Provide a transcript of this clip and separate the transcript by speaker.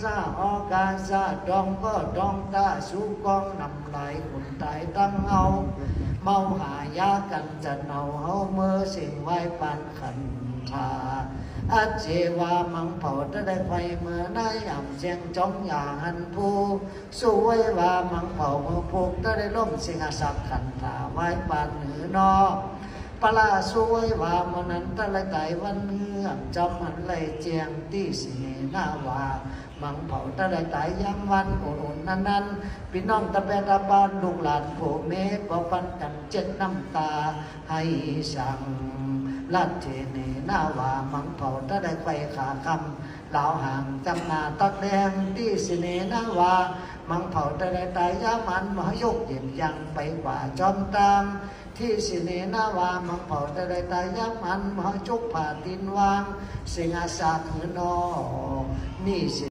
Speaker 1: ซาออกาซาดองก็ดองตาสูกองนำไหลคนตายตั้งเอาเมาหายากันจะเนาเฮาเมื่อสิ่งไว้ปานขันธาอาเจวามังเผาจะได้ไฟเมื่อได้อ่ำเสียงจ้องอย่าหันผู้สวยว่ามังเผาเมื่อพกจะได้ล่มสิงหสักขันธาไว้ปานหือนอปลาสวยว่ามันนั้นตะละไก่วันเงื่อมจำมันไหลเจียงที่สีหน้าว่ามังเผาตะละไก่ยังวันอุ่นนั้นพี่น้องตะเบตะบานลูกหลานโผเมปอปันกันเจ็ดน้ำตาให้สั่งลัดเทเนหน้าว่ามังเผาตะละไก่ขาคำเหล่าห่างจำนาตักแดงที่สีเนหน้าว่ามังเผาตะละไก่ยามันมหยกเย็นยังไปกว่าจอมตามที่สิเนนาวามังเผาแต่ได้ตายยักมันมหจุกผ่าตินวางสิงอาสาขือนอนี่สิ